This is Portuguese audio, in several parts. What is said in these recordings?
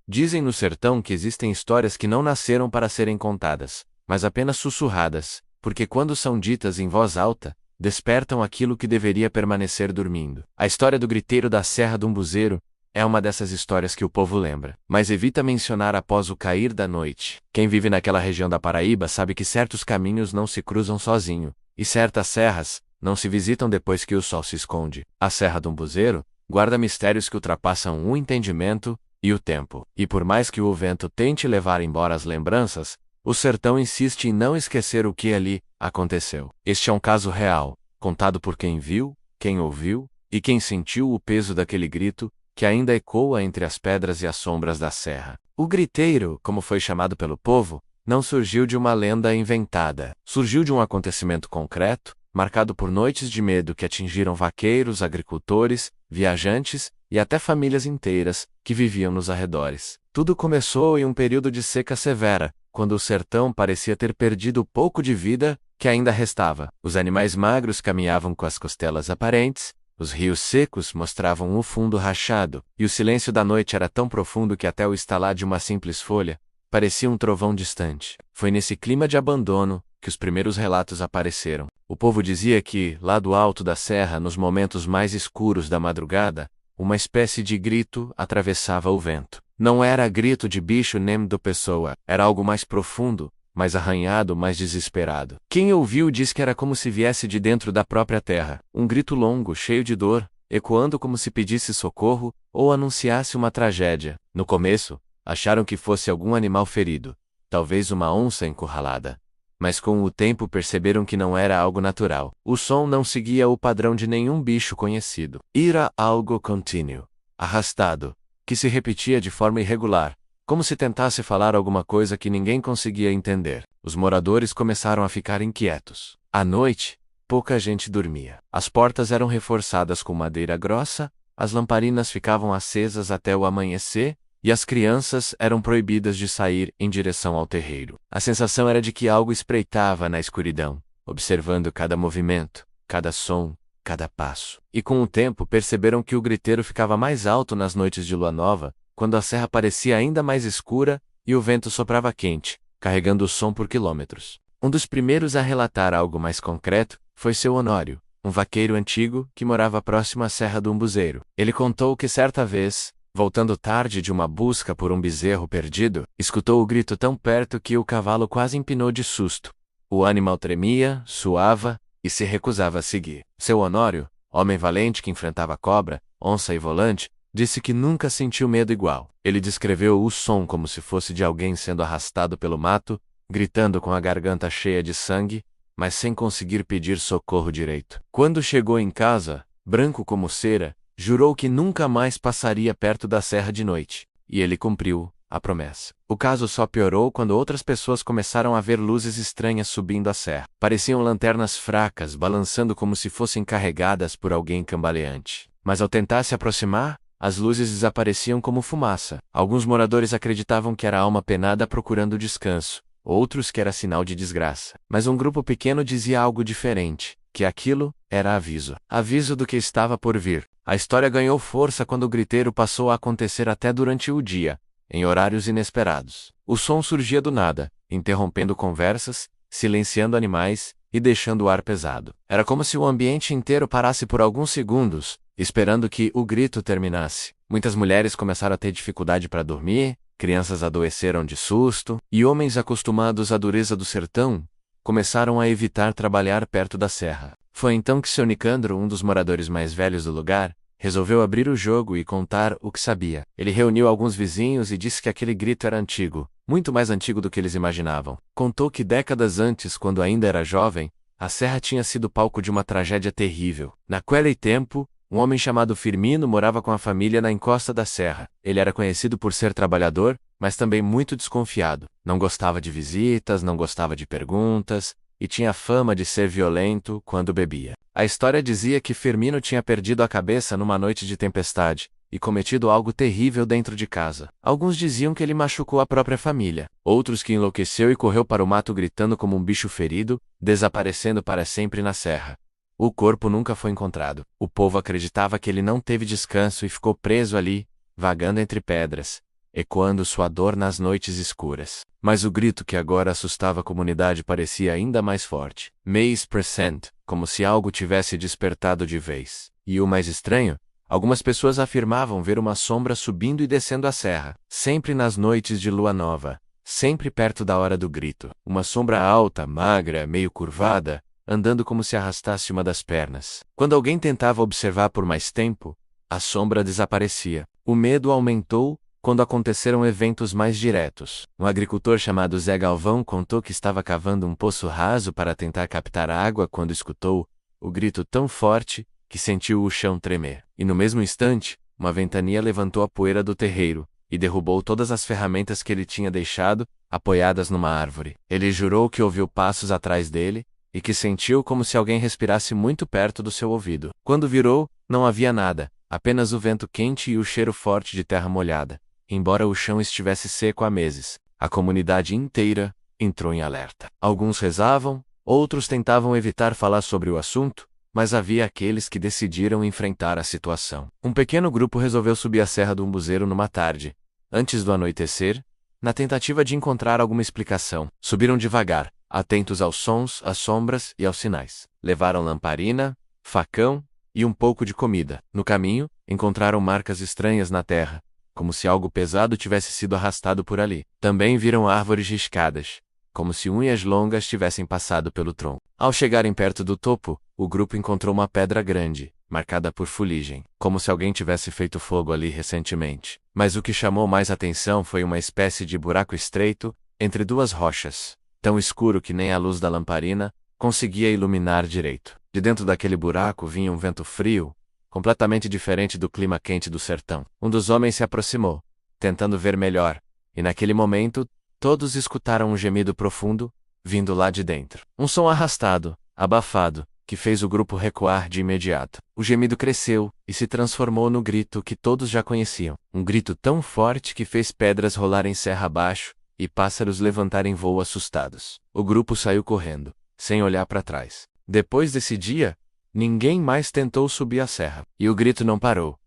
Dizem no sertão que existem histórias que não nasceram para serem contadas, mas apenas sussurradas, porque quando são ditas em voz alta, despertam aquilo que deveria permanecer dormindo. A história do griteiro da Serra do Umbuzeiro é uma dessas histórias que o povo lembra, mas evita mencionar após o cair da noite. Quem vive naquela região da Paraíba sabe que certos caminhos não se cruzam sozinho, e certas serras não se visitam depois que o sol se esconde. A Serra do Umbuzeiro guarda mistérios que ultrapassam o entendimento e o tempo. E por mais que o vento tente levar embora as lembranças, o sertão insiste em não esquecer o que ali aconteceu. Este é um caso real, contado por quem viu, quem ouviu e quem sentiu o peso daquele grito que ainda ecoa entre as pedras e as sombras da serra. O griteiro, como foi chamado pelo povo, não surgiu de uma lenda inventada. Surgiu de um acontecimento concreto, marcado por noites de medo que atingiram vaqueiros, agricultores, viajantes e até famílias inteiras que viviam nos arredores. Tudo começou em um período de seca severa, quando o sertão parecia ter perdido o pouco de vida que ainda restava. Os animais magros caminhavam com as costelas aparentes, os rios secos mostravam o fundo rachado, e o silêncio da noite era tão profundo que até o estalar de uma simples folha parecia um trovão distante. Foi nesse clima de abandono que os primeiros relatos apareceram. O povo dizia que, lá do alto da serra, nos momentos mais escuros da madrugada, uma espécie de grito atravessava o vento. Não era grito de bicho nem de pessoa, era algo mais profundo, mais arranhado, mais desesperado. Quem ouviu diz que era como se viesse de dentro da própria terra, um grito longo, cheio de dor, ecoando como se pedisse socorro ou anunciasse uma tragédia. No começo, acharam que fosse algum animal ferido, talvez uma onça encurralada. Mas com o tempo perceberam que não era algo natural. O som não seguia o padrão de nenhum bicho conhecido. Era algo contínuo, arrastado, que se repetia de forma irregular, como se tentasse falar alguma coisa que ninguém conseguia entender. Os moradores começaram a ficar inquietos. À noite, pouca gente dormia. As portas eram reforçadas com madeira grossa, as lamparinas ficavam acesas até o amanhecer, e as crianças eram proibidas de sair em direção ao terreiro. A sensação era de que algo espreitava na escuridão, observando cada movimento, cada som, cada passo. E com o tempo perceberam que o griteiro ficava mais alto nas noites de lua nova, quando a serra parecia ainda mais escura e o vento soprava quente, carregando o som por quilômetros. Um dos primeiros a relatar algo mais concreto foi seu Honório, um vaqueiro antigo que morava próximo à Serra do Umbuzeiro. Ele contou que certa vez, voltando tarde de uma busca por um bezerro perdido, escutou o grito tão perto que o cavalo quase empinou de susto. O animal tremia, suava e se recusava a seguir. Seu Honório, homem valente que enfrentava cobra, onça e volante, disse que nunca sentiu medo igual. Ele descreveu o som como se fosse de alguém sendo arrastado pelo mato, gritando com a garganta cheia de sangue, mas sem conseguir pedir socorro direito. Quando chegou em casa, branco como cera, jurou que nunca mais passaria perto da serra de noite. E ele cumpriu a promessa. O caso só piorou quando outras pessoas começaram a ver luzes estranhas subindo a serra. Pareciam lanternas fracas, balançando como se fossem carregadas por alguém cambaleante. Mas ao tentar se aproximar, as luzes desapareciam como fumaça. Alguns moradores acreditavam que era alma penada procurando descanso, outros que era sinal de desgraça. Mas um grupo pequeno dizia algo diferente, que aquilo era aviso. Aviso do que estava por vir. A história ganhou força quando o griteiro passou a acontecer até durante o dia, em horários inesperados. O som surgia do nada, interrompendo conversas, silenciando animais e deixando o ar pesado. Era como se o ambiente inteiro parasse por alguns segundos, esperando que o grito terminasse. Muitas mulheres começaram a ter dificuldade para dormir, crianças adoeceram de susto, e homens acostumados à dureza do sertão começaram a evitar trabalhar perto da serra. Foi então que seu Nicandro, um dos moradores mais velhos do lugar, resolveu abrir o jogo e contar o que sabia. Ele reuniu alguns vizinhos e disse que aquele grito era antigo, muito mais antigo do que eles imaginavam. Contou que décadas antes, quando ainda era jovem, a serra tinha sido palco de uma tragédia terrível. Naquele tempo, um homem chamado Firmino morava com a família na encosta da serra. Ele era conhecido por ser trabalhador, mas também muito desconfiado. Não gostava de visitas, não gostava de perguntas, e tinha fama de ser violento quando bebia. A história dizia que Firmino tinha perdido a cabeça numa noite de tempestade, e cometido algo terrível dentro de casa. Alguns diziam que ele machucou a própria família, outros que enlouqueceu e correu para o mato gritando como um bicho ferido, desaparecendo para sempre na serra. O corpo nunca foi encontrado. O povo acreditava que ele não teve descanso e ficou preso ali, vagando entre pedras, ecoando sua dor nas noites escuras. Mas o grito que agora assustava a comunidade parecia ainda mais forte. Maze Present, como se algo tivesse despertado de vez. E o mais estranho, algumas pessoas afirmavam ver uma sombra subindo e descendo a serra, sempre nas noites de lua nova, sempre perto da hora do grito. Uma sombra alta, magra, meio curvada, andando como se arrastasse uma das pernas. Quando alguém tentava observar por mais tempo, a sombra desaparecia. O medo aumentou quando aconteceram eventos mais diretos. Um agricultor chamado Zé Galvão contou que estava cavando um poço raso para tentar captar água quando escutou o grito tão forte que sentiu o chão tremer. E no mesmo instante, uma ventania levantou a poeira do terreiro e derrubou todas as ferramentas que ele tinha deixado, apoiadas numa árvore. Ele jurou que ouviu passos atrás dele e que sentiu como se alguém respirasse muito perto do seu ouvido. Quando virou, não havia nada, apenas o vento quente e o cheiro forte de terra molhada. Embora o chão estivesse seco há meses, a comunidade inteira entrou em alerta. Alguns rezavam, outros tentavam evitar falar sobre o assunto, mas havia aqueles que decidiram enfrentar a situação. Um pequeno grupo resolveu subir a Serra do Umbuzeiro numa tarde, antes do anoitecer, na tentativa de encontrar alguma explicação. Subiram devagar, atentos aos sons, às sombras e aos sinais. Levaram lamparina, facão e um pouco de comida. No caminho, encontraram marcas estranhas na terra, como se algo pesado tivesse sido arrastado por ali. Também viram árvores riscadas, como se unhas longas tivessem passado pelo tronco. Ao chegarem perto do topo, o grupo encontrou uma pedra grande, marcada por fuligem, como se alguém tivesse feito fogo ali recentemente. Mas o que chamou mais atenção foi uma espécie de buraco estreito entre duas rochas, tão escuro que nem a luz da lamparina conseguia iluminar direito. De dentro daquele buraco vinha um vento frio, completamente diferente do clima quente do sertão. Um dos homens se aproximou, tentando ver melhor, e naquele momento, todos escutaram um gemido profundo, vindo lá de dentro. Um som arrastado, abafado, que fez o grupo recuar de imediato. O gemido cresceu e se transformou no grito que todos já conheciam. Um grito tão forte que fez pedras rolarem serra abaixo e pássaros levantarem voo assustados. O grupo saiu correndo, sem olhar para trás. Depois desse dia, ninguém mais tentou subir a serra. E o grito não parou.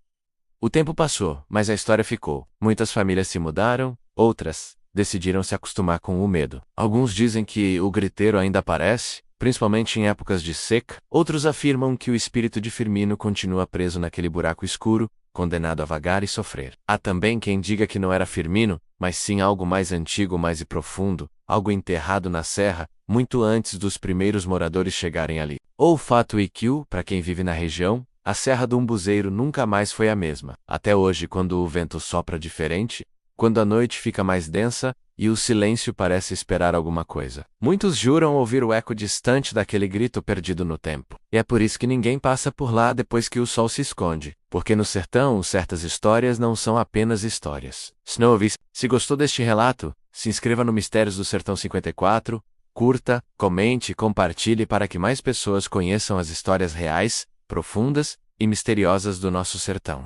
O tempo passou, mas a história ficou. Muitas famílias se mudaram, outras decidiram se acostumar com o medo. Alguns dizem que o griteiro ainda aparece, principalmente em épocas de seca. Outros afirmam que o espírito de Firmino continua preso naquele buraco escuro, condenado a vagar e sofrer. Há também quem diga que não era Firmino, mas sim algo mais antigo, mais profundo, algo enterrado na serra, muito antes dos primeiros moradores chegarem ali. O fato é que, para quem vive na região, a Serra do Umbuzeiro nunca mais foi a mesma. Até hoje, quando o vento sopra diferente, quando a noite fica mais densa e o silêncio parece esperar alguma coisa. Muitos juram ouvir o eco distante daquele grito perdido no tempo. E é por isso que ninguém passa por lá depois que o sol se esconde. Porque no sertão, certas histórias não são apenas histórias. Snovis, se gostou deste relato, se inscreva no Mistérios do Sertão 54, curta, comente e compartilhe para que mais pessoas conheçam as histórias reais, profundas e misteriosas do nosso sertão.